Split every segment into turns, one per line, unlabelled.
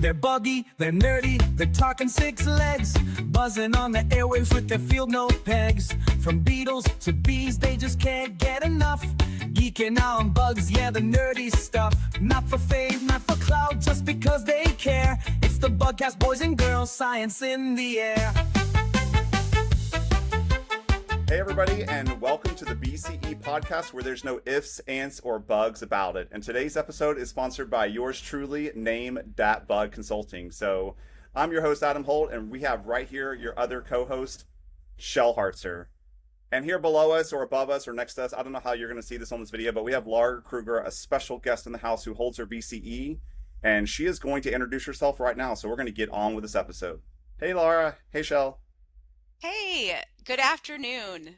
They're buggy, they're nerdy, they're talking six legs, buzzing on the airwaves with their field note pegs. From beetles to bees, they just can't get enough. Geeking out on bugs, yeah, the nerdy stuff. Not for fame, not for clout, just because they care. It's the Bugcast, boys and girls, science in the air.
Hey everybody, and welcome to the BCE podcast where there's no ifs, ands, or bugs about it. And today's episode is sponsored by yours truly, Name Dat Bug Consulting. So I'm your host, Adam Holt, and we have right here your other co-host, Shell Hartzer. And here below us or above us or next to us, I don't know how you're going to see this on this video, but we have Laura Krueger, a special guest in the house who holds her BCE, and she is going to introduce herself right now. So we're going to get on with this episode. Hey Laura, hey Shell.
Hey, good afternoon.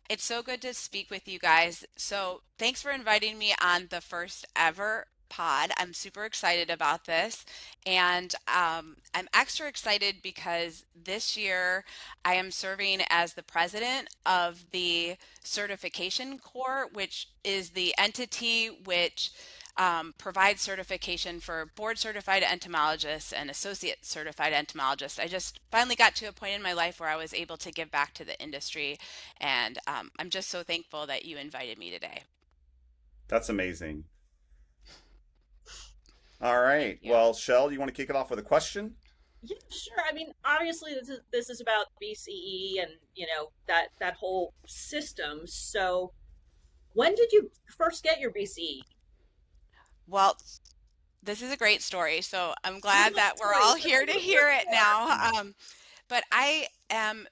It's so good to speak with you guys. So, thanks for inviting me on the first ever pod. I'm super excited about this. And I'm extra excited because this year I am serving as the president of the Certification Corps, which is the entity which provides certification for board certified entomologists and associate certified entomologists. I just finally got to a point in my life where I was able to give back to the industry, and I'm just so thankful that you invited me today.
That's amazing. All right. Well, Shell, you want to kick it off with a question?
Yeah, sure. I mean, obviously, this is about BCE and that whole system. So, when did you first get your BCE?
Well, this is a great story, so I'm glad that we're all here to hear it now. But I am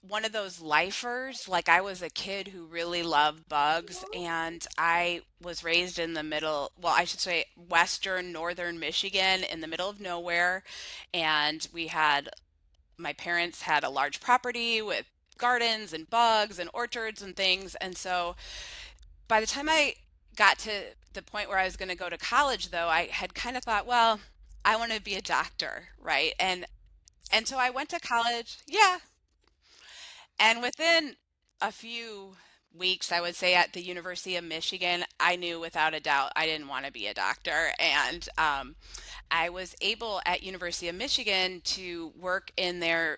one of those lifers. Like, I was a kid who really loved bugs, and I was raised in the middle, well, I should say western northern Michigan, in the middle of nowhere. And my parents had a large property with gardens and bugs and orchards and things. And so by the time I got to the point where I was going to go to college, though, I had kind of thought, well, I want to be a doctor, right? And so I went to college. Yeah. And within a few weeks, I would say, at the University of Michigan, I knew without a doubt I didn't want to be a doctor. And I was able at University of Michigan to work in their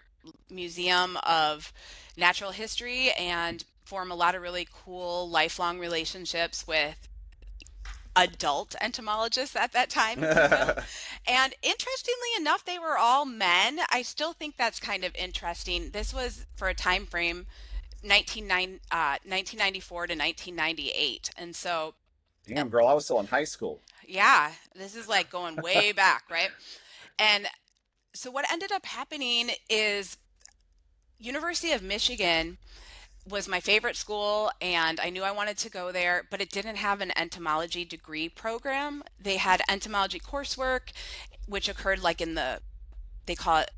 Museum of Natural History and form a lot of really cool lifelong relationships with adult entomologists at that time, if you will. And interestingly enough, they were all men. I still think that's kind of interesting. This was for a time frame 1994 to 1998. And so,
Damn, girl, I was still in high school.
yeah, this is like going way back, right? And so what ended up happening is University of Michigan was my favorite school, and I knew I wanted to go there, but it didn't have an entomology degree program. They had entomology coursework, which occurred like they call it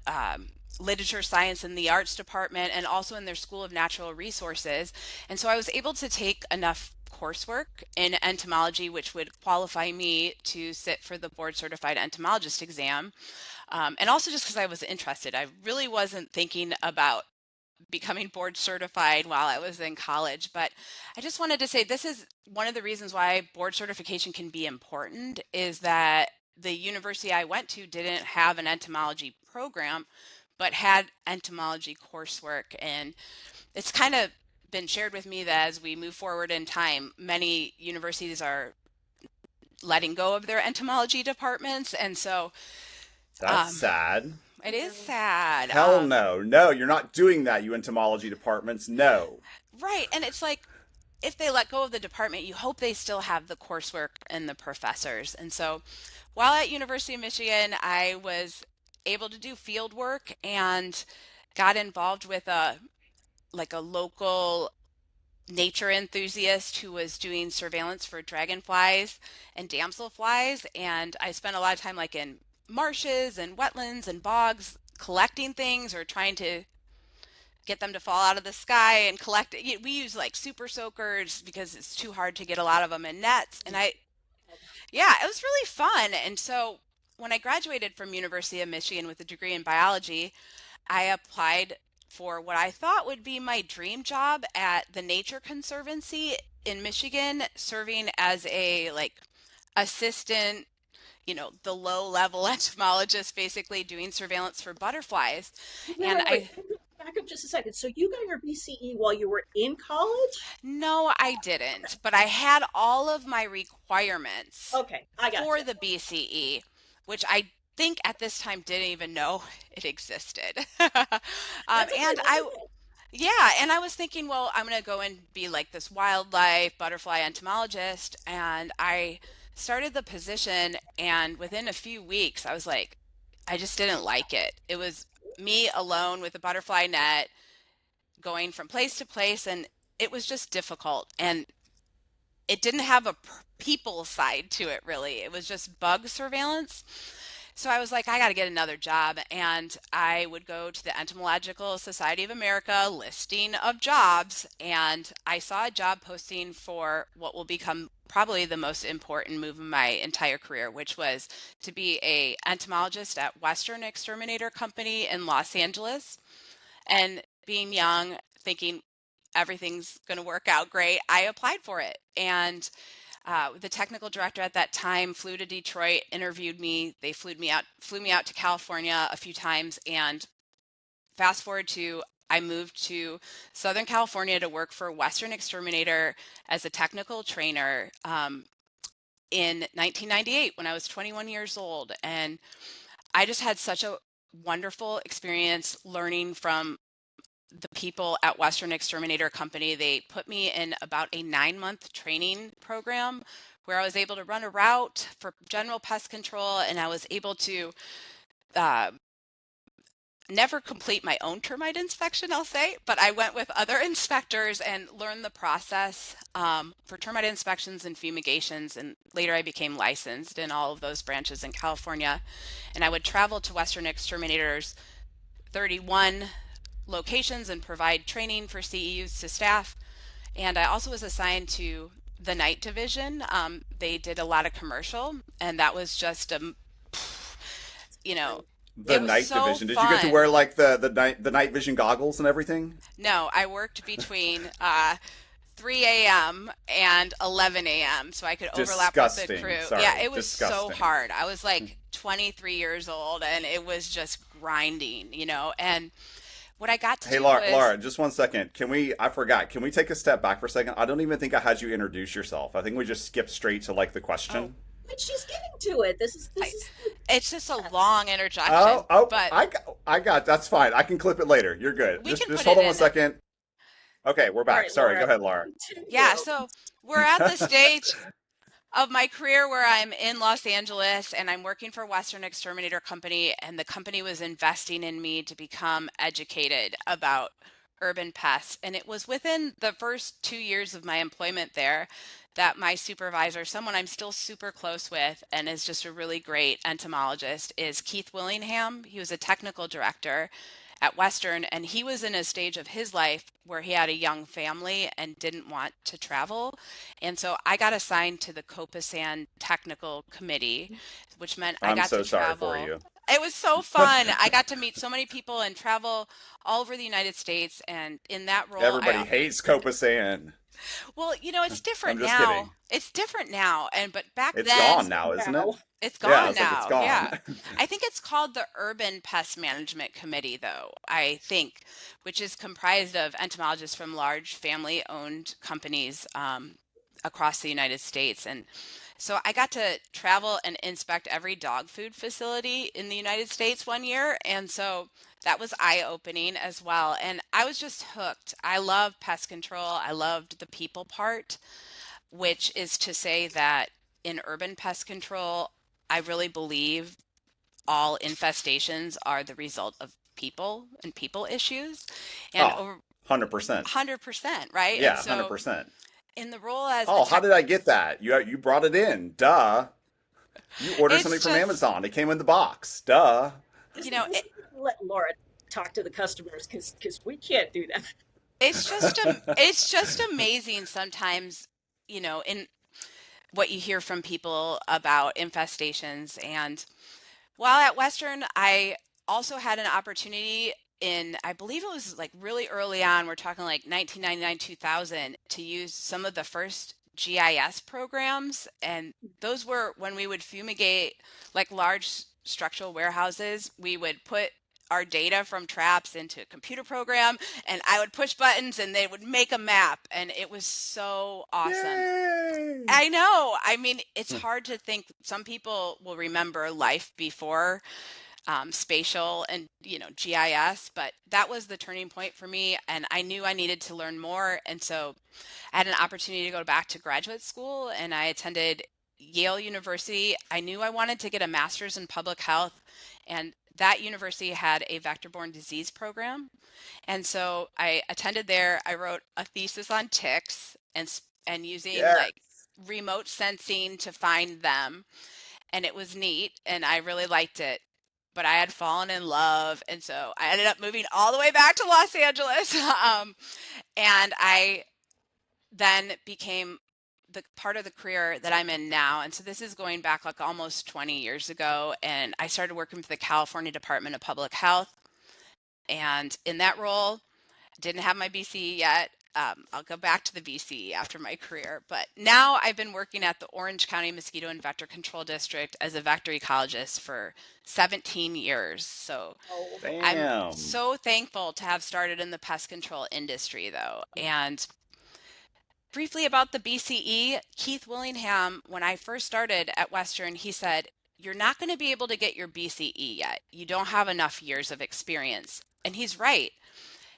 literature, science, and the arts department, and also in their School of Natural Resources. And so I was able to take enough coursework in entomology, which would qualify me to sit for the board certified entomologist exam. And also just because I was interested. I really wasn't thinking about becoming board certified while I was in college. But I just wanted to say this is one of the reasons why board certification can be important, is that the university I went to didn't have an entomology program, but had entomology coursework. And it's kind of been shared with me that as we move forward in time, many universities are letting go of their entomology departments. And so
That's sad.
it is sad.
Hell no. No, you're not doing that, you entomology departments. No.
Right. And it's like, if they let go of the department, you hope they still have the coursework and the professors. And so while at University of Michigan, I was able to do field work and got involved with a local nature enthusiast who was doing surveillance for dragonflies and damselflies. And I spent a lot of time like in marshes and wetlands and bogs collecting things or trying to get them to fall out of the sky and collect it. We use like super soakers because it's too hard to get a lot of them in nets. And yeah, it was really fun. And so when I graduated from University of Michigan with a degree in biology, I applied for what I thought would be my dream job at the Nature Conservancy in Michigan, serving as a assistant the low level entomologist basically doing surveillance for butterflies.
Wait,
And
wait, wait. Back up just a second. So you got your BCE while you were in college?
No, I didn't, but I had all of my requirements
Okay, I got
for
you.
the BCE, which I think at this time didn't even know it existed.
That's okay.
And
That's okay.
yeah, and I was thinking, well, I'm going to go and be like this wildlife butterfly entomologist. And I started the position, and within a few weeks, I was like, I just didn't like it. It was me alone with a butterfly net going from place to place, and it was just difficult. And it didn't have a people side to it, really. It was just bug surveillance. So I was like, I got to get another job. And I would go to the Entomological Society of America listing of jobs. And I saw a job posting for what will become probably the most important move in my entire career, which was to be a entomologist at Western Exterminator Company in Los Angeles. And being young, thinking everything's going to work out great, I applied for it. And the technical director at that time flew to Detroit, interviewed me. They flew me out to California a few times. And fast forward to I moved to Southern California to work for Western Exterminator as a technical trainer in 1998 when I was 21 years old. And I just had such a wonderful experience learning from the people at Western Exterminator Company. They put me in about a 9-month training program where I was able to run a route for general pest control, and I was able to uh, never complete my own termite inspection, I'll say, but I went with other inspectors and learned the process for termite inspections and fumigations. And later I became licensed in all of those branches in California. And I would travel to Western Exterminators 31 locations and provide training for CEUs to staff. And I also was assigned to the night division. They did a lot of commercial, and that was just you know,
The
it was
night
so
division. Did you get to
fun.
wear like the night vision goggles and everything?
No, I worked between 3 a.m. and 11 a.m. so I could overlap with the
Disgusting.
crew. Yeah,
Sorry,
it was so
disgusting.
hard. I was like 23 years old, and it was just grinding. And what I got to
Hey,
do
Laura,
was,
just one second. Can we? I forgot. Can we take a step back for a second? I don't even think I had you introduce yourself. I think we just skipped straight to like the
oh,
question.
But she's getting to it. This is
I,
this is
it's just a
yeah.
long introduction, but
I got. That's fine. I can clip it later. You're good.
we can
Just
put
hold
it
on one
in there.
second. Okay, we're
All
back.
right,
Sorry. Go
Laura,
ahead, Laura.
Yeah,
continue.
so we're at the stage of my career where I'm in Los Angeles and I'm working for Western Exterminator Company, and the company was investing in me to become educated about urban pests. And it was within the first 2 years of my employment there that my supervisor, someone I'm still super close with and is just a really great entomologist, is Keith Willingham. He was a technical director at Western, and he was in a stage of his life where he had a young family and didn't want to travel. And so I got assigned to the Copasan Technical Committee, which meant I
I'm
got to
so sorry for
travel.
you.
It was so fun. I got to meet so many people and travel all over the United States. And in that role,
Everybody hates Copasan.
well, it's
I'm
different
just kidding.
now. It's different now. But back
It's
then,
gone now, isn't it?
Now,
it's
Yeah,
gone
it's like it's
now.
gone.
Yeah. I think it's called the Urban Pest Management Committee, though, I think, which is comprised of entomologists from large family owned companies across the United States. And so I got to travel and inspect every dog food facility in the United States one year. And so that was eye opening as well. And I was just hooked. I love pest control, I loved the people part, which is to say that in urban pest control, I really believe all infestations are the result of people and people issues, and
Oh,
over
100%.
100%, right? And
Yeah,
so
100%.
in the role as the
Oh, how
tech,
did I get that? You brought it in. Duh. You ordered something
it's
from
just,
Amazon. It came in the box. Duh.
this
you know,
this
it,
let Laura talk to the customers because we can't do that.
it's just amazing sometimes, in what you hear from people about infestations. And while at Western, I also had an opportunity in, I believe it was like really early on, we're talking like 1999, 2000, to use some of the first GIS programs, and those were when we would fumigate like large structural warehouses. We would put our data from traps into a computer program, and I would push buttons and they would make a map, and it was so awesome.
Yay!
I know. I mean, it's hard to think. Some people will remember life before spatial and GIS, but that was the turning point for me, and I knew I needed to learn more. And so I had an opportunity to go back to graduate school, and I attended Yale University. I knew I wanted to get a master's in public health, and that university had a vector-borne disease program. And so I attended there. I wrote a thesis on ticks and using
Yes.
like remote sensing to find them, and it was neat, and I really liked it. But I had fallen in love, and so I ended up moving all the way back to Los Angeles. And I then became the part of the career that I'm in now. And so this is going back like almost 20 years ago. And I started working for the California Department of Public Health. And in that role, didn't have my BCE yet. I'll go back to the BCE after my career. But now I've been working at the Orange County Mosquito and Vector Control District as a vector ecologist for 17 years. So
Oh,
I'm
Damn.
so thankful to have started in the pest control industry, though. And briefly about the BCE, Keith Willingham, when I first started at Western, he said, "You're not going to be able to get your BCE yet. You don't have enough years of experience." And he's right.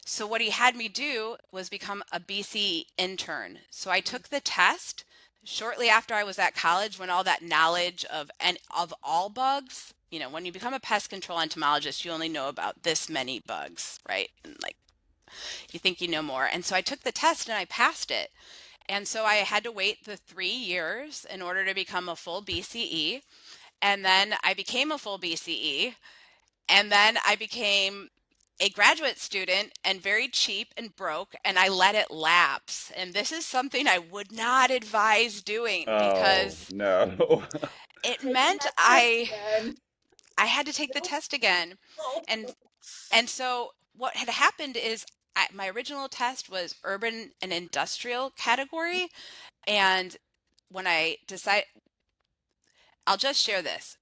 So what he had me do was become a BCE intern. So I took the test shortly after I was at college, when all that knowledge of all bugs, when you become a pest control entomologist, you only know about this many bugs, right? And like you think you know more. And so I took the test and I passed it. And so I had to wait the 3 years in order to become a full BCE. And then I became a full BCE. And then I became a graduate student and very cheap and broke, and I let it lapse. And this is something I would not advise doing
Oh
because
no.
it
taking
meant
that test again.
I had to take the
No.
test again.
Oh,
And and so what had happened is my original test was urban and industrial category, and when I decided, I'll just share this.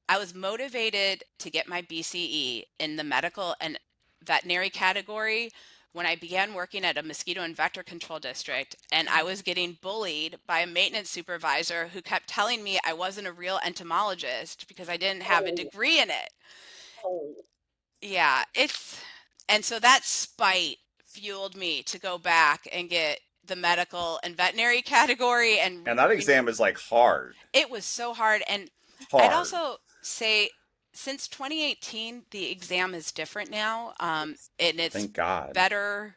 I was motivated to get my BCE in the medical and veterinary category when I began working at a mosquito and vector control district, and I was getting bullied by a maintenance supervisor who kept telling me I wasn't a real entomologist because I didn't have a
oh,
degree in it.
oh.
Yeah, and so that spite fueled me to go back and get the medical and veterinary category and
And that exam is like hard.
it was so hard. And I'd
Hard.
also say since 2018, the exam is different now, and it's
Thank God.
better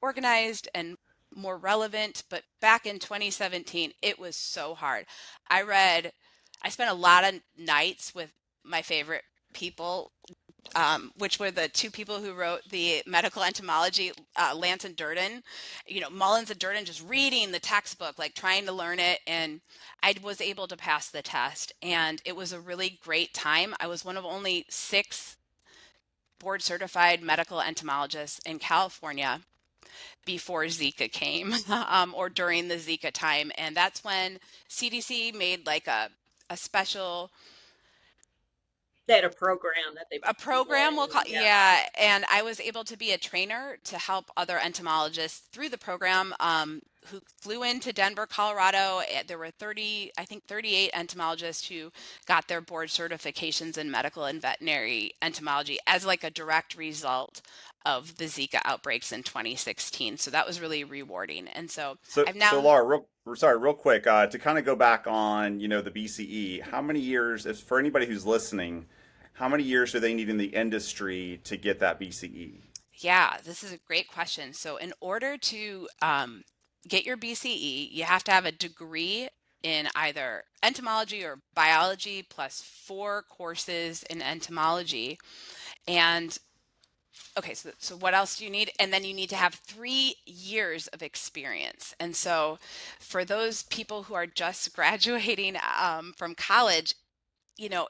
organized and more relevant. But back in 2017, it was so hard. I spent a lot of nights with my favorite people, which were the two people who wrote the medical entomology, Lance and Durden. Mullins and Durden, just reading the textbook, like trying to learn it. And I was able to pass the test. And it was a really great time. I was one of only 6 board certified medical entomologists in California before Zika came, or during the Zika time. And that's when CDC made like a special
They had a program that they
a
put people
program we'll call,
in. Yeah.
yeah, and I was able to be a trainer to help other entomologists through the program, who flew into Denver, Colorado. There were 30, I think 38 entomologists who got their board certifications in medical and veterinary entomology as like a direct result of the Zika outbreaks in 2016. So that was really rewarding. And so
So,
I've
so
now
Laura, real quick, to kind of go back on, the BCE. How many years, if for anybody who's listening, how many years do they need in the industry to get that BCE?
Yeah, this is a great question. So, in order to get your BCE, you have to have a degree in either entomology or biology plus 4 courses in entomology. And okay, so what else do you need? And then you need to have 3 years of experience. And so, for those people who are just graduating from college,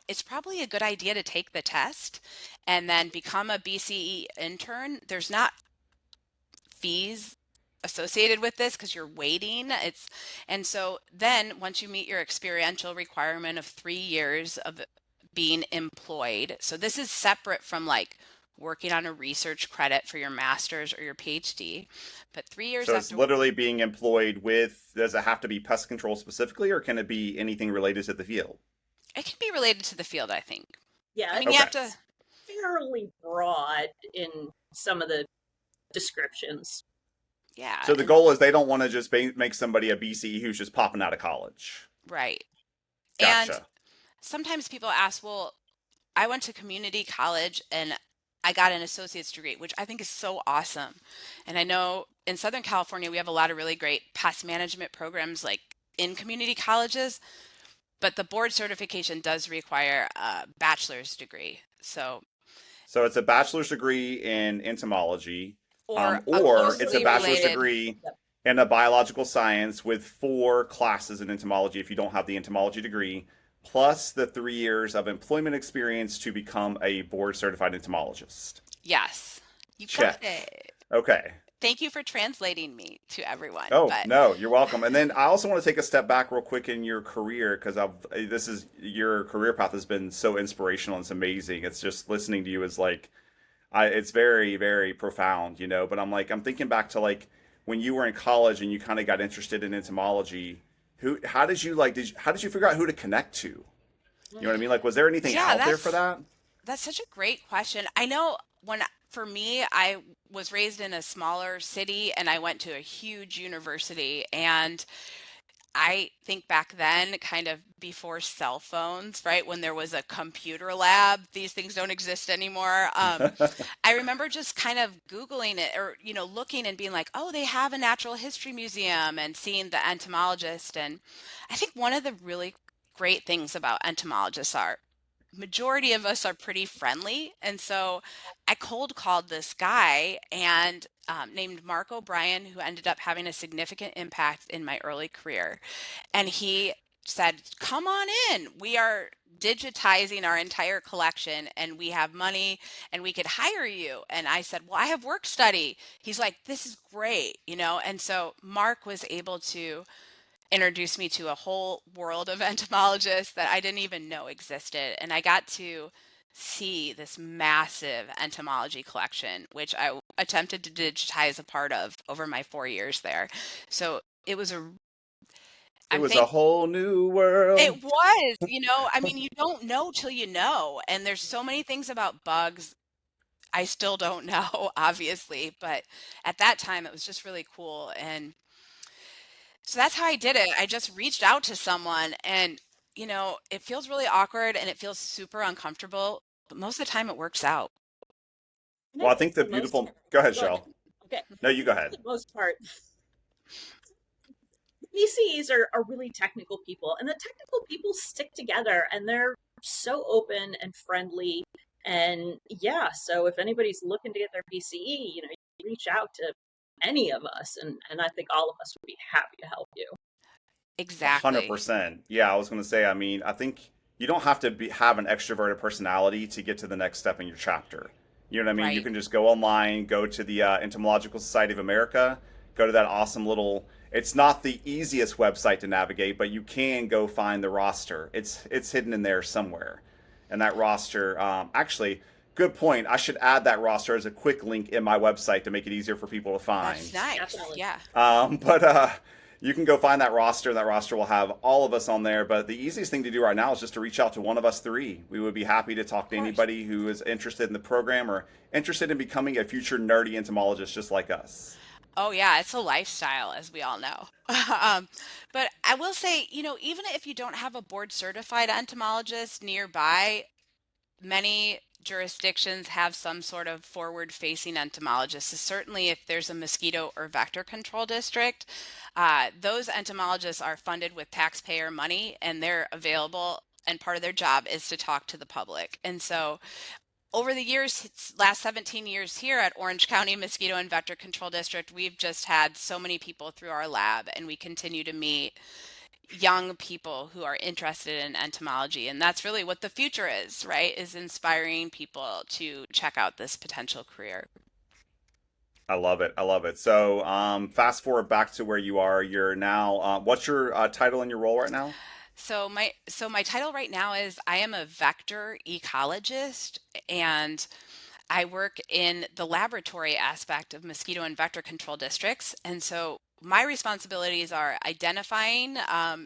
it's probably a good idea to take the test and then become a BCE intern. There's not fees associated with this because you're waiting. And so then once you meet your experiential requirement of 3 years of being employed, so this is separate from like working on a research credit for your master's or your PhD, but 3 years
So it's
after,
literally being employed with, does it have to be pest control specifically, or can it be anything related to the field?
it can be related to the field, I think. I
Yeah,
mean, you
Okay.
have to,
fairly broad in some of the descriptions.
yeah,
So the
and
goal is they don't want to just make somebody a BCE who's just popping out of college.
right. And
Gotcha.
sometimes people ask, well, I went to community college and I got an associate's degree, which I think is so awesome. And I know in Southern California, we have a lot of really great pest management programs like in community colleges, but the board certification does require a bachelor's degree. So,
So it's a bachelor's degree in entomology,
or a
or it's a
closely
bachelor's
related,
degree
Yep.
in a biological science with 4 classes in entomology if you don't have the entomology degree, plus the 3 years of employment experience to become a board certified entomologist.
yes, you got
Check.
it.
Okay.
Thank you for translating me to everyone.
Oh,
But
no, you're welcome. And then I also want to take a step back real quick in your career because I've this is your career path has been so inspirational and it's amazing. It's just listening to you is like it's very, very profound, you know. But I'm thinking back to like when you were in college and you kind of got interested in entomology. How did you how did you figure out who to connect to? You know what I mean? Like, was there anything
yeah,
out there for that?
that's such a great question. I know when for me, I was raised in a smaller city and I went to a huge university. And I think back then, kind of before cell phones, right? When there was a computer lab, these things don't exist anymore. I remember just kind of Googling it or, looking and being like, oh, they have a natural history museum and seeing the entomologist. And I think one of the really great things about entomologists are majority of us are pretty friendly. And so I cold called this guy and named Mark O'Brien, who ended up having a significant impact in my early career. And he said, come on in. We are digitizing our entire collection and we have money and we could hire you. And I said, well, I have work study. He's like, this is great. And so Mark was able to introduced me to a whole world of entomologists that I didn't even know existed. And I got to see this massive entomology collection, which I attempted to digitize a part of over my 4 years there. So it was
It
I'm
was a
thankful.
whole new world.
It was, I mean, you don't know till you know. And there's so many things about bugs I still don't know, obviously. But at that time, it was just really cool. And so that's how I did it. I just reached out to someone and, it feels really awkward and it feels super uncomfortable, but most of the time it works out.
And I
Well, I
think
think the
for the most
beautiful.
part,
Go ahead,
go ahead.
Shell.
Okay,
No, you
I
go
think
ahead.
for the most part, VCs are really technical people, and the technical people stick together, and they're so open and friendly. And yeah, so if anybody's looking to get their BCE, you reach out to any of us, and I think all of us would be happy to help you.
Exactly.
100%. Yeah, I was going to say, I mean, I think you don't have to have an extroverted personality to get to the next step in your chapter. You know what I mean? You
Right.
can just go online, go to the Entomological Society of America, go to that awesome little. It's not the easiest website to navigate, but you can go find the roster. It's hidden in there somewhere, and that roster. Actually, good point. I should add that roster as a quick link in my website to make it easier for people to
That's
find.
nice.
Definitely.
Yeah.
But you can go find that roster. That roster will have all of us on there. But the easiest thing to do right now is just to reach out to one of us three. We would be happy to talk
Of
to
course.
anybody who is interested in the program or interested in becoming a future nerdy entomologist just like us.
Oh, yeah. It's a lifestyle, as we all know. um, but I will say, even if you don't have a board certified entomologist nearby, many jurisdictions have some sort of forward facing entomologist. So certainly, if there's a mosquito or vector control district, those entomologists are funded with taxpayer money and they're available. And part of their job is to talk to the public. And so, over the years, last 17 years here at Orange County Mosquito and Vector Control District, we've just had so many people through our lab, and we continue to meet young people who are interested in entomology. And that's really what the future is, right? Is inspiring people to check out this potential career.
I love it. I love it. So, fast forward back to where you are. You're now, what's your title and your role right now?
So my title right now is I am a vector ecologist, and I work in the laboratory aspect of mosquito and vector control districts. And so my responsibilities are identifying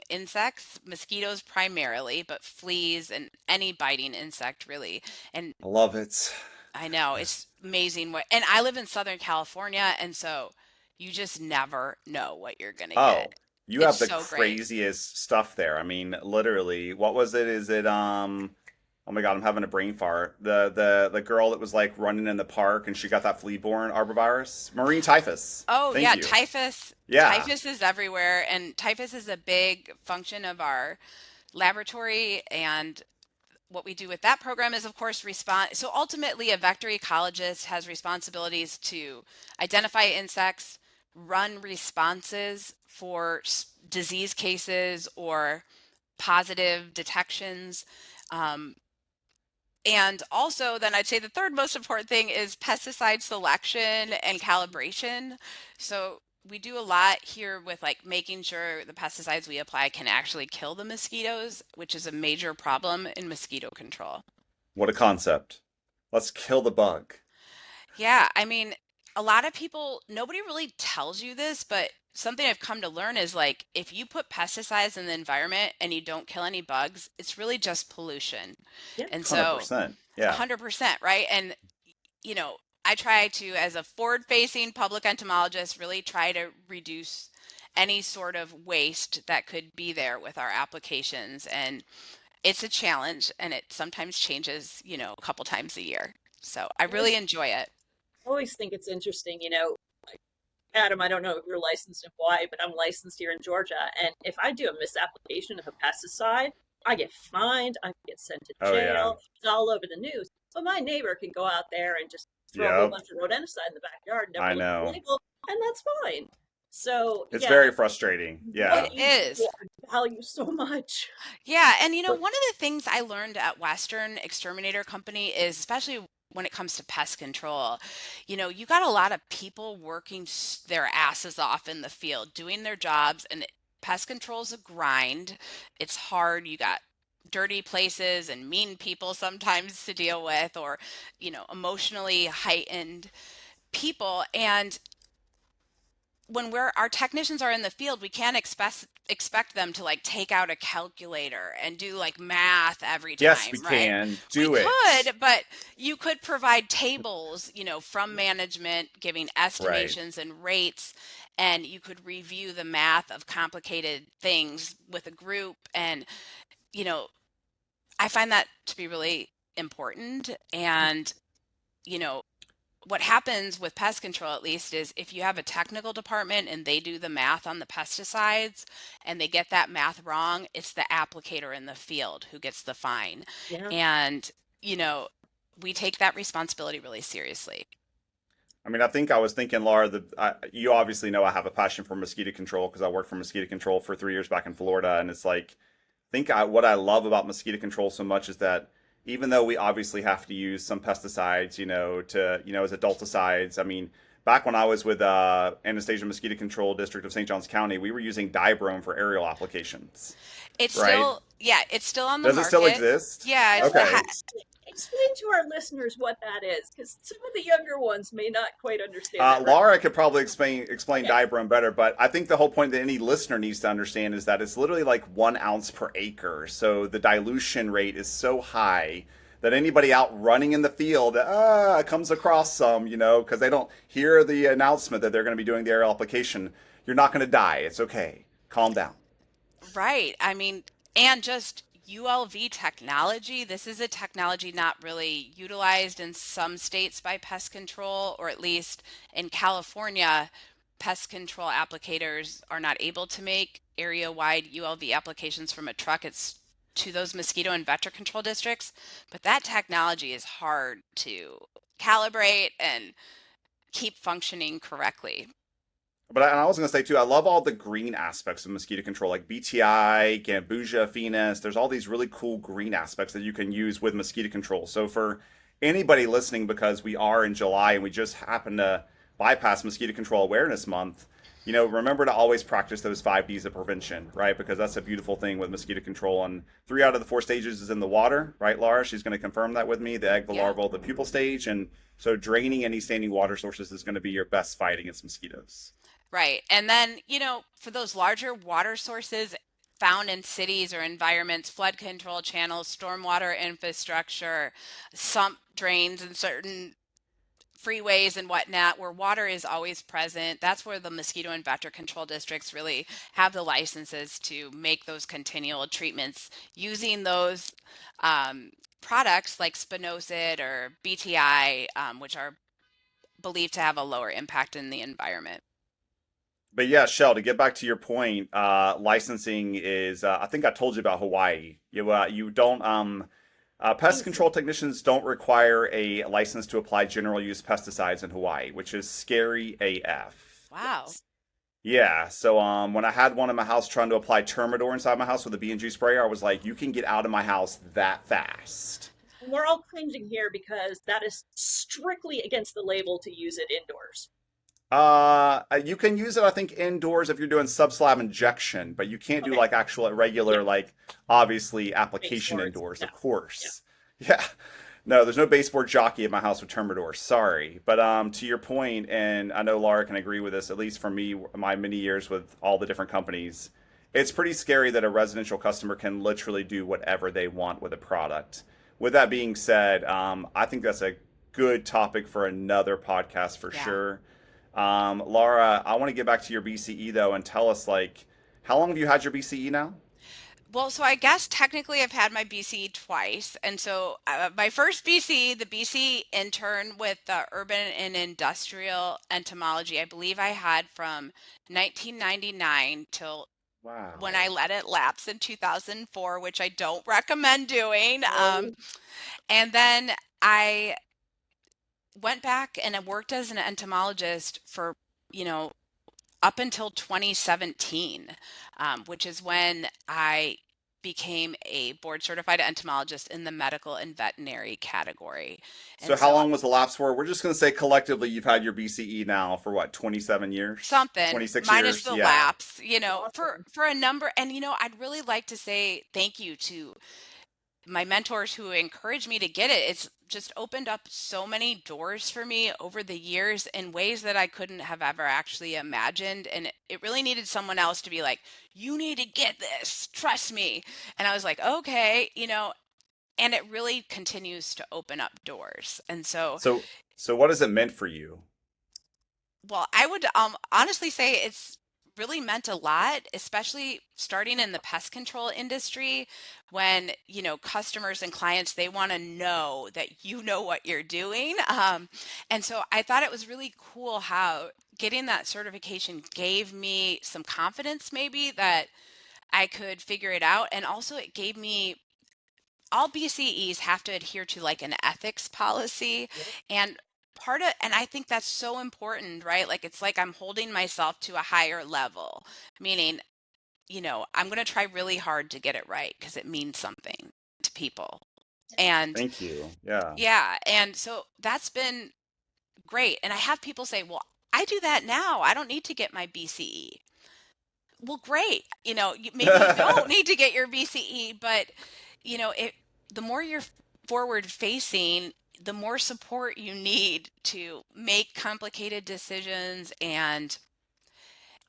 insects, mosquitoes primarily, but fleas and any biting insect really. And
I love it.
I know it's amazing and I live in Southern California, and so you just never know what you're gonna get.
Oh, you
It's
have the
so great.
craziest stuff there. I mean, literally, what was it? Is it oh my God, I'm having a brain fart. The girl that was like running in the park and she got that flea-borne arbovirus, marine typhus.
Oh
Thank
yeah,
you.
typhus.
Yeah.
Typhus is everywhere, and typhus is a big function of our laboratory. And what we do with that program is, of course, respond. So ultimately, a vector ecologist has responsibilities to identify insects, run responses for disease cases or positive detections. Um, and also, then I'd say the third most important thing is pesticide selection and calibration. So we do a lot here with like making sure the pesticides we apply can actually kill the mosquitoes, which is a major problem in mosquito control.
What a concept. Let's kill the bug.
Yeah, I mean, a lot of people, nobody really tells you this, but something I've come to learn is like if you put pesticides in the environment and you don't kill any bugs, it's really just pollution.
Yeah.
And so
100%. Yeah.
100%, right? And you know, I try to, as a forward-facing public entomologist, really try to reduce any sort of waste that could be there with our applications. And it's a challenge, and it sometimes changes, a couple times a year. So I
I always
really enjoy it.
always think it's interesting, Adam, I don't know if you're licensed in Hawaii, but I'm licensed here in Georgia. And if I do a misapplication of a pesticide, I get fined, I get sent to
Oh yeah.
jail. It's all over the news. But my neighbor can go out there and just throw a whole
Yep.
bunch of rodenticide in the backyard,
I
never look at the
know.
label, and that's fine. So,
It's
yeah,
very frustrating.
It
Yeah.
what you
is.
do I value so much.
Yeah, and one of the things I learned at Western Exterminator Company is, especially when it comes to pest control, you got a lot of people working their asses off in the field, doing their jobs, and pest control is a grind. It's hard. You got dirty places and mean people sometimes to deal with, or, emotionally heightened people. And when our technicians are in the field, we can't expect them to like take out a calculator and do like math every
Yes, we
time, right?
can
We
do it.
could, but you could provide tables, from management giving
Right.
estimations and rates, and you could review the math of complicated things with a group. And, you know, I find that to be really important. And, you know, what happens with pest control, at least, is if you have a technical department and they do the math on the pesticides and they get that math wrong, it's the applicator in the field who gets the fine.
Yeah.
And, you know, we take that responsibility really seriously.
I mean, I think I was thinking, Laura, you obviously know I have a passion for mosquito control because I worked for mosquito control for 3 years back in Florida. And it's like, what I love about mosquito control so much is that even though we obviously have to use some pesticides, as adulticides, I mean, back when I was with Anastasia Mosquito Control District of St. Johns County, we were using dibrome for aerial applications,
It's
right?
still, yeah, it's still on the
Does it still
market.
exist?
Yeah, it's
Okay.
Explain to our listeners what that is, because some of the younger ones may not quite understand that.
Laura could probably explain
Yeah.
dibrome better, but I think the whole point that any listener needs to understand is that it's literally like 1 ounce per acre. So the dilution rate is so high that anybody out running in the field comes across some, because they don't hear the announcement that they're going to be doing the aerial application. You're not going to die. It's okay. Calm down.
Right. I mean, and just ULV technology. This is a technology not really utilized in some states by pest control, or at least in California, pest control applicators are not able to make area-wide ULV applications from a truck. It's to those mosquito and vector control districts, but that technology is hard to calibrate and keep functioning correctly.
But I was going to say too, I love all the green aspects of mosquito control, like BTI, Gambusia, Phoenix. There's all these really cool green aspects that you can use with mosquito control. So for anybody listening, because we are in July and we just happen to bypass Mosquito Control Awareness Month, remember to always practice those 5 Ds of prevention, right? Because that's a beautiful thing with mosquito control. And 3 out of the 4 stages is in the water, right, Laura? She's going to confirm that with me, the egg, the
Yeah.
larval, the pupal stage. And so draining any standing water sources is going to be your best fight against mosquitoes.
Right. And then, for those larger water sources found in cities or environments, flood control channels, stormwater infrastructure, sump drains and certain freeways and whatnot, where water is always present, that's where the mosquito and vector control districts really have the licenses to make those continual treatments using those products like spinosad or BTI, which are believed to have a lower impact in the environment.
But yeah, Shell, to get back to your point, licensing is, I think I told you about Hawaii. You don't, pest control technicians don't require a license to apply general use pesticides in Hawaii, which is scary AF.
Wow.
Yeah, so when I had one in my house trying to apply Termidor inside my house with a B&G sprayer, I was like, you can get out of my house that fast.
We're all cringing here because that is strictly against the label to use it indoors.
You can use it, I think, indoors if you're doing sub-slab injection, but you can't do like actual regular, like obviously application
Baseboards,
indoors,
yeah.
of course. Yeah. No, there's no baseboard jockey in my house with Termidor. Sorry. But to your point, and I know Laura can agree with this, at least for me, my many years with all the different companies, it's pretty scary that a residential customer can literally do whatever they want with a product. With that being said, I think that's a good topic for another podcast for
Yeah.
sure. Laura, I want to get back to your BCE though and tell us like, how long have you had your BCE now?
Well, so I guess technically I've had my BCE twice. And so my first BCE, the BCE intern with the urban and industrial entomology, I believe I had from 1999 till when I
Wow.
let it lapse in 2004, which I don't recommend doing.
Oh,
And then I went back and I worked as an entomologist for, you know, up until 2017, which is when I became a board certified entomologist in the medical and veterinary category.
So
And
how
so
long was the lapse for? We're just going to say collectively you've had your BCE now for what, 27 years?
something
26
minus
years?
the
Yeah.
lapse,
awesome.
for a number. And, I'd really like to say thank you to my mentors who encouraged me to get it. It's just opened up so many doors for me over the years in ways that I couldn't have ever actually imagined. And it really needed someone else to be like, you need to get this, trust me. And I was like, okay, and it really continues to open up doors. And so,
So what has it meant for you?
well, I would honestly say it's really meant a lot, especially starting in the pest control industry when, customers and clients, they want to know that you know what you're doing. And so I thought it was really cool how getting that certification gave me some confidence, maybe that I could figure it out. And also, it gave me all BCEs have to adhere to like an ethics policy.
Yep.
And and I think that's so important, right? Like it's like I'm holding myself to a higher level, meaning, I'm going to try really hard to get it right because it means something to people. And
Thank you. Yeah.
yeah, and so that's been great. And I have people say, well, I do that now. I don't need to get my BCE. Well, great. Maybe you don't need to get your BCE, but it the more you're forward facing, the more support you need to make complicated decisions and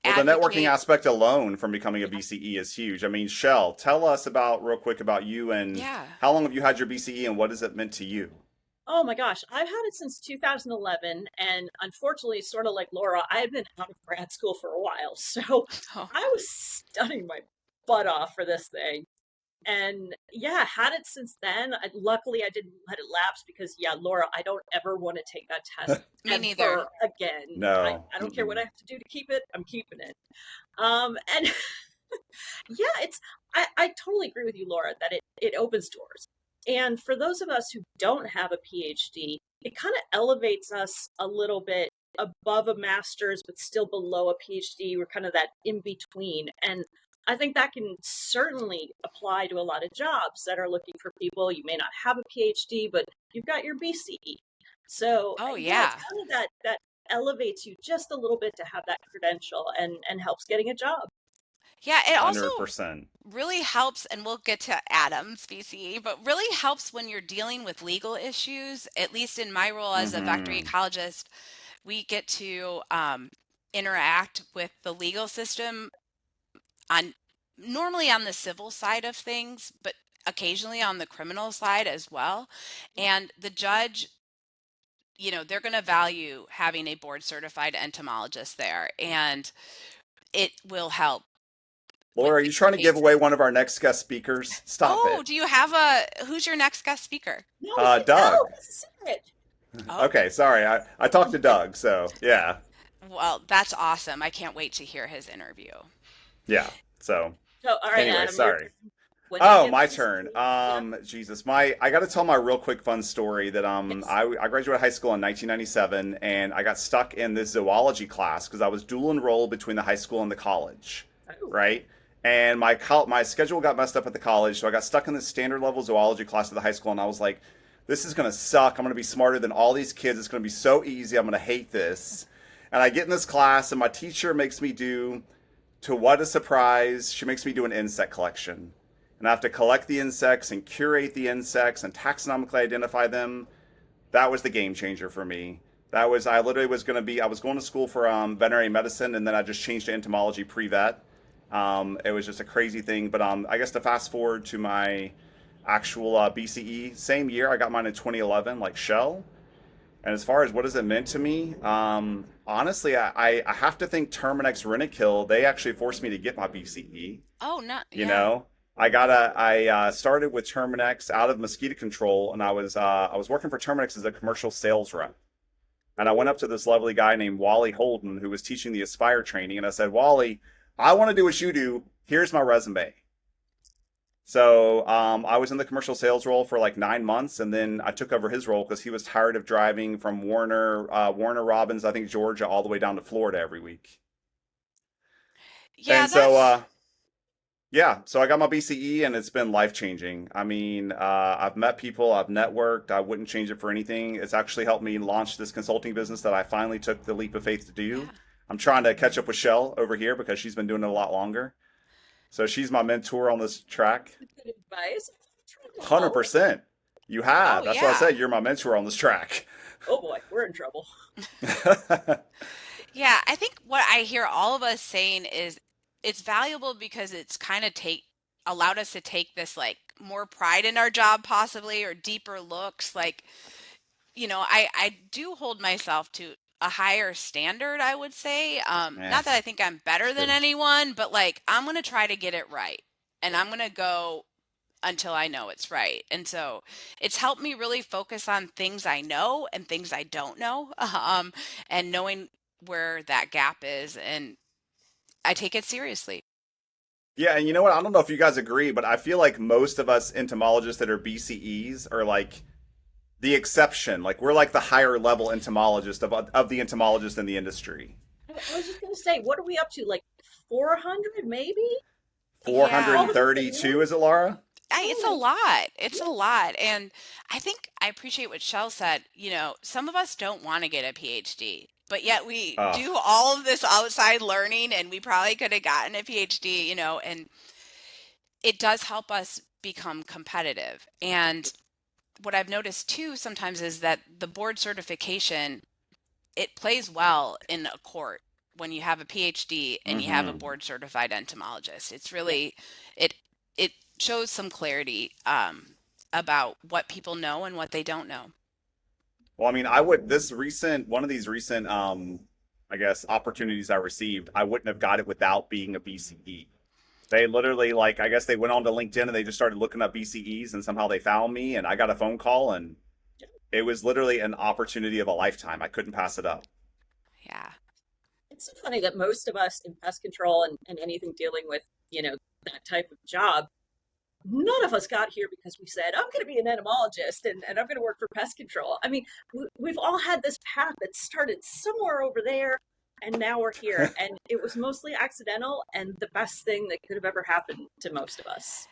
Well, the networking
advocate.
aspect alone from becoming a
Yeah.
BCE is huge. I mean, Shell, tell us real quick about you and
Yeah.
how long have you had your BCE and what has it meant to you?
Oh my gosh, I've had it since 2011, and unfortunately, sort of like Laura, I've been out of grad school for a while, so
Oh,
I was studying my butt off for this thing. And yeah, had it since then. Luckily, I didn't let it lapse because, yeah, Laura, I don't ever want to take that test
me neither.
ever again.
No.
I don't care what
Mm-mm.
I have to do to keep it. I'm keeping it. And yeah, I totally agree with you, Laura, that it opens doors. And for those of us who don't have a PhD, it kind of elevates us a little bit above a master's, but still below a PhD. We're kind of that in between. And I think that can certainly apply to a lot of jobs that are looking for people. You may not have a PhD, but you've got your BCE. So
Oh,
yeah, it's
yeah.
kind of that elevates you just a little bit to have that credential and helps getting a job.
Yeah, it also
100%.
really helps, and we'll get to Adam's BCE, but really helps when you're dealing with legal issues. At least in my role as a veterinary
Mm-hmm.
ecologist, we get to interact with the legal system on normally on the civil side of things, but occasionally on the criminal side as well. And the judge, they're going to value having a board certified entomologist there, and it will help with
Laura, are you
these
trying to give away
cases.
one of our next guest speakers? Stop
Oh,
it.
do you have who's your next guest speaker?
No, no,
Doug.
it's a secret.
Oh,
Okay, sorry. I talked to Doug, so yeah.
well, that's awesome. I can't wait to hear his interview.
Yeah. So
So, all right,
anyway,
Adam, your
sorry.
turn. When did you
Oh,
get
my
the
turn.
BCE? Yeah.
Jesus, I got to tell my real quick fun story that
Yes.
I graduated high school in 1997, and I got stuck in this zoology class because I was dual enrolled between the high school and the college,
Oh.
right? And my schedule got messed up at the college, so I got stuck in this standard level zoology class at the high school, and I was like, this is gonna suck. I'm gonna be smarter than all these kids. It's gonna be so easy. I'm gonna hate this. And I get in this class, and my teacher makes me do, to what a surprise, she makes me do an insect collection. And I have to collect the insects and curate the insects and taxonomically identify them. That was the game changer for me. I literally was going to be, I was going to school for veterinary medicine, and then I just changed to entomology pre-vet. It was just a crazy thing. But I guess to fast forward to my actual BCE, same year, I got mine in 2011, like Shell. And as far as what has it meant to me, honestly, I have to think Terminex Rentokil, they actually forced me to get my BCE.
Oh, not
You
yeah.
know, I started with Terminex out of mosquito control, and I was working for Terminex as a commercial sales rep. And I went up to this lovely guy named Wally Holden, who was teaching the Aspire training, and I said, Wally, I want to do what you do. Here's my resume. So I was in the commercial sales role for like 9 months, and then I took over his role because he was tired of driving from Warner Robins, I think Georgia, all the way down to Florida every week.
Yeah,
And so
that's
yeah, so I got my BCE, and it's been life changing. I mean, I've met people, I've networked. I wouldn't change it for anything. It's actually helped me launch this consulting business that I finally took the leap of faith to do.
yeah.
I'm trying to catch up with Shell over here because she's been doing it a lot longer. So she's my mentor on this track.
Good advice. I'm trying to help.
100%. You
Oh,
have. That's why I
yeah.
said you're my mentor on this track.
Oh boy, we're in trouble.
Yeah, I think what I hear all of us saying is it's valuable because it's kind of take allowed us to take this like more pride in our job possibly or deeper looks like, I do hold myself to a higher standard, I would say.
Eh,
Not that I think I'm better than
good.
anyone, but like I'm going to try to get it right. And I'm going to go until I know it's right. And so it's helped me really focus on things I know and things I don't know, and knowing where that gap is. And I take it seriously.
Yeah, and you know what? I don't know if you guys agree, but I feel like most of us entomologists that are BCEs are like the exception. Like we're like the higher level entomologist of the entomologists in the industry.
I was just gonna say, what are we up to? Like 400, maybe?
Yeah.
All the people
432, is it, Laura?
It's a
Oh,
lot. It's
yeah.
a lot. And I think I appreciate what Shell said. Some of us don't want to get a PhD, but yet we
Oh,
do all of this outside learning and we probably could have gotten a PhD, and it does help us become competitive. And what I've noticed too sometimes is that the board certification, it plays well in a court when you have a PhD and you have a
mm-hmm.
board certified entomologist. It's
Yeah.
really it shows some clarity about what people know and what they don't know.
Well, I mean, I would this recent one of these recent I guess opportunities I received, I wouldn't have got it without being a BCE. They literally like I guess they went on to LinkedIn and they just started looking up BCEs and somehow they found me and I got a phone call and it was literally an opportunity of a lifetime. I couldn't pass it up.
Yeah.
It's so funny that most of us in pest control and anything dealing with, that type of job, none of us got here because we said, I'm going to be an entomologist and I'm going to work for pest control. I mean, we've all had this path that started somewhere over there and now we're here. And it was mostly accidental and the best thing that could have ever happened to most of us.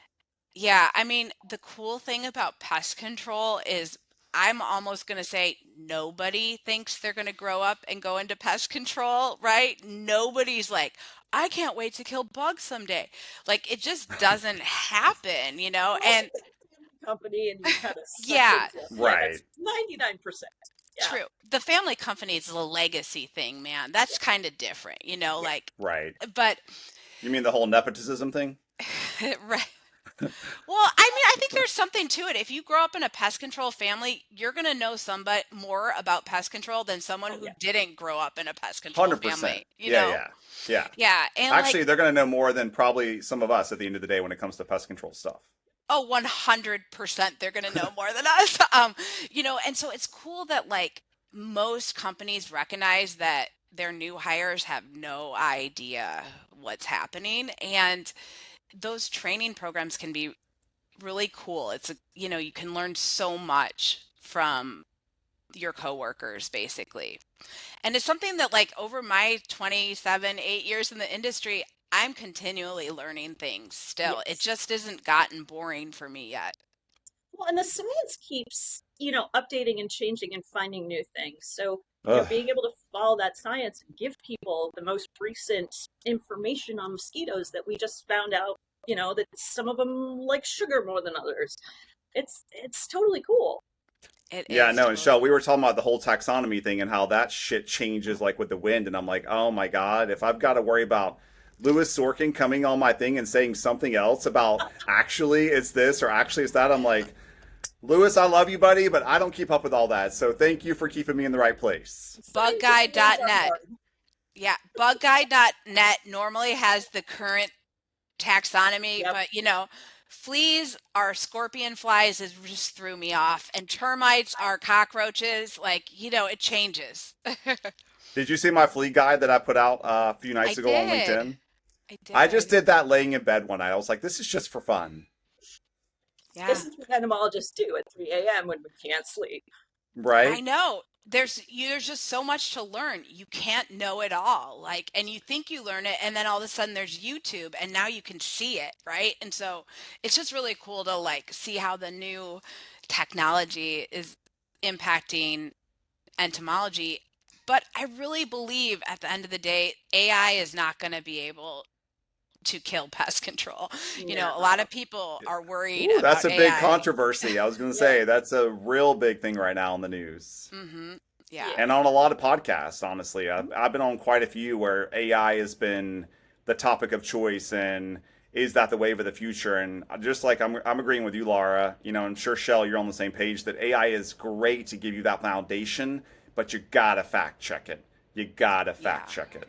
Yeah, I mean, the cool thing about pest control is I'm almost going to say nobody thinks they're going to grow up and go into pest control, right? Nobody's like, I can't wait to kill bugs someday. Like it just doesn't happen,
Unless
and
it's a family company and you kind of suck
yeah,
into it. Yeah,
Right.
that's 99%. Yeah.
true. The family company is a legacy thing, man. That's
Yeah.
kind of different,
Yeah.
like,
Right.
but
You mean the whole nepotism thing?
right. Well, I mean, I think there's something to it. If you grow up in a pest control family, you're going to know somebody more about pest control than someone
Oh,
who
yeah.
didn't grow up in a pest control
100%.
family,
Yeah.
Yeah, and
Actually, they're going to know more than probably some of us at the end of the day when it comes to pest control stuff.
oh, 100% they're going to know more than us. And so it's cool that like most companies recognize that their new hires have no idea what's happening, and those training programs can be really cool. You can learn so much from your coworkers basically. And it's something that like over my 27, 8 years in the industry, I'm continually learning things still. It
Yes.
just isn't gotten boring for me yet.
Well, and the science keeps, updating and changing and finding new things. So,
Ugh.
being able to follow that science and give people the most recent information on mosquitoes that we just found out, that some of them like sugar more than others. It's totally cool.
It
Yeah,
is
no, and
totally.
Shell, we were talking about the whole taxonomy thing and how that shit changes like with the wind, and I'm like, oh my God, if I've got to worry about Louis Sorkin coming on my thing and saying something else about actually it's this or actually it's that, I'm like, Louis, I love you, buddy, but I don't keep up with all that. So thank you for keeping me in the right place.
Scientific names are
Bugguide.net.
hard.
Yeah, bugguide.net normally has the current taxonomy,
Yep.
but fleas are scorpion flies is just threw me off, and termites are cockroaches. Like, it changes.
Did you see my flea guide that I put out a few
I
nights ago on
did.
LinkedIn?
I
I just
did.
did that laying in bed one night. I was like, this is just for fun.
Yeah.
This is what entomologists do at 3 a.m. when we can't sleep.
I
Right?
know. There's just so much to learn. You can't know it all. Like, and you think you learn it, and then all of a sudden there's YouTube, and now you can see it, right? And so it's just really cool to like see how the new technology is impacting entomology. But I really believe at the end of the day, AI is not going to be able to kill pest control. A lot
No.
of people are worried
Ooh, that's
about
a big
AI.
controversy. I was going to
Yeah.
say that's a real big thing right now in the news.
Hmm. Yeah.
Yeah.
And on a lot of podcasts, honestly. I've been on quite a few where AI has been the topic of choice and is that the wave of the future? And just like I'm agreeing with you, Laura, I'm sure, Shell, you're on the same page that AI is great to give you that foundation, but you gotta fact check it. You gotta fact
Yeah.
check it.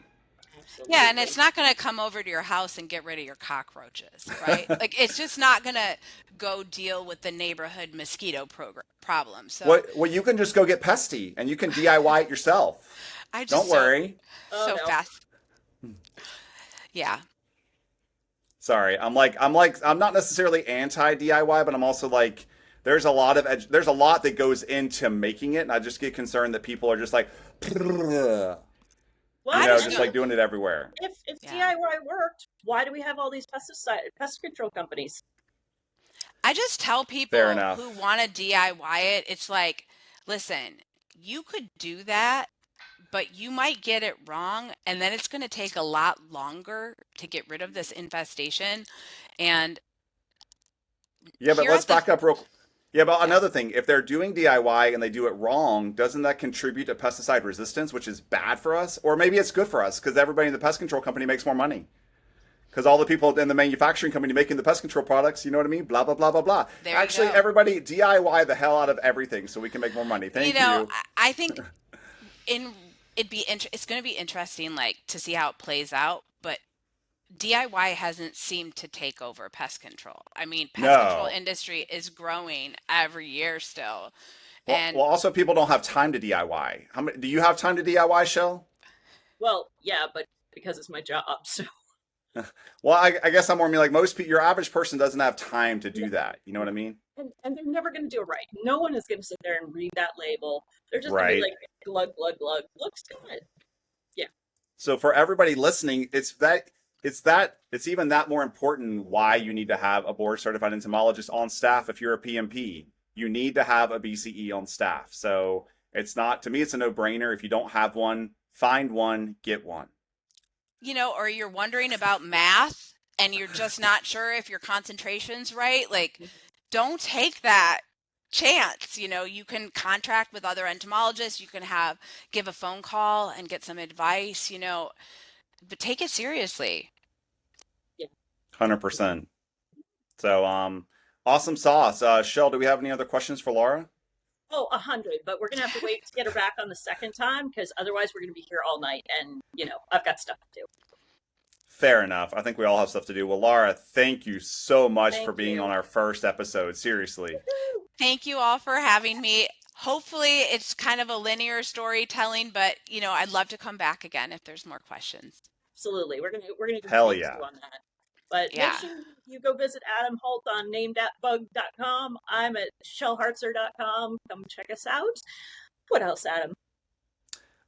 Absolutely.
Yeah, and it's not going to come over to your house and get rid of your cockroaches, right? Like it's just not going to go deal with the neighborhood mosquito problem. So
Well, you can just go get Pesty and you can DIY it yourself.
I just
Don't worry.
Oh,
so
no.
fast. Yeah.
Sorry, I'm not necessarily anti DIY, but I'm also like there's a lot that goes into making it, and I just get concerned that people are just like,
Well, I don't
just
know.
like doing it everywhere.
If
Yeah.
DIY worked, why do we have all these pest control companies?
I just tell people
Fair enough.
who want to DIY it, it's like, listen, you could do that, but you might get it wrong, and then it's going to take a lot longer to get rid of this infestation. And
Yeah, but
here
let's
at the
back up real. Yeah, but
yeah.
another thing, if they're doing DIY and they do it wrong, doesn't that contribute to pesticide resistance, which is bad for us? Or maybe it's good for us because everybody in the pest control company makes more money. Because all the people in the manufacturing company making the pest control products, you know what I mean? Blah, blah, blah, blah, blah.
There you
Actually,
go.
everybody DIY the hell out of everything so we can make more money. Thank you.
I think it's going to be interesting like to see how it plays out, but DIY hasn't seemed to take over pest control. I mean, pest control
No.
industry is growing every year still.
Well,
And
also, people don't have time to DIY. How many, do you have time to DIY, Shell?
Well, yeah, but because it's my job, so
Well, I guess I'm more mean like most people, your average person doesn't have time to do that. You know what I mean?
and they're never going to do it right. No one is going to sit there and read that label. They're just going to
Right.
be like, glug, glug, glug. Looks good. Yeah.
So for everybody listening, it's even that more important why you need to have a board certified entomologist on staff if you're a PMP. you need to have a BCE on staff. So it's not, to me, it's a no-brainer. If you don't have one, find one, get one.
You know, or you're wondering about math and you're just not sure if your concentration's right. Like, don't take that chance. You know, you can contract with other entomologists. You can give a phone call and get some advice, you know, but take it seriously.
100%. So, awesome sauce. Shell, do we have any other questions for Laura?
Oh, 100, but we're going to have to wait to get her back on the second time because otherwise we're going to be here all night and, you know, I've got stuff to do.
Fair enough. I think we all have stuff to do. Well, Laura, thank you so much for being on our first episode. Seriously.
Thank you all for having me. Hopefully it's kind of a linear storytelling, but, you know, I'd love to come back again if there's more questions.
Absolutely. We're going to do
Hell
phase
yeah.
2 on that. But
Yeah.
make sure you go visit Adam Holt on namethatbug.com. I'm at shellhartzer.com. Come check us out. What else, Adam?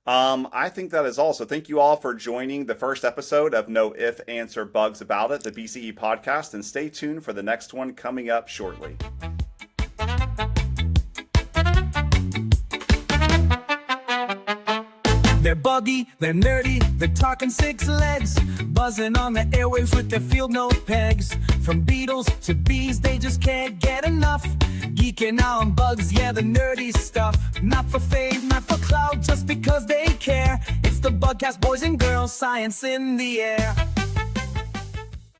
I think that is all. So thank you all for joining the first episode of No If, Ands, or Bugs About It, the BCE podcast, and stay tuned for the next one coming up shortly.
They're buggy, they're nerdy, they're talking 6 legs, buzzing on the airwaves with their field note pegs. From beetles to bees, they just can't get enough. Geeking out on bugs, yeah, the nerdy stuff. Not for fame, not for clout, just because they care. It's the Bugcast, boys and girls, science in the air.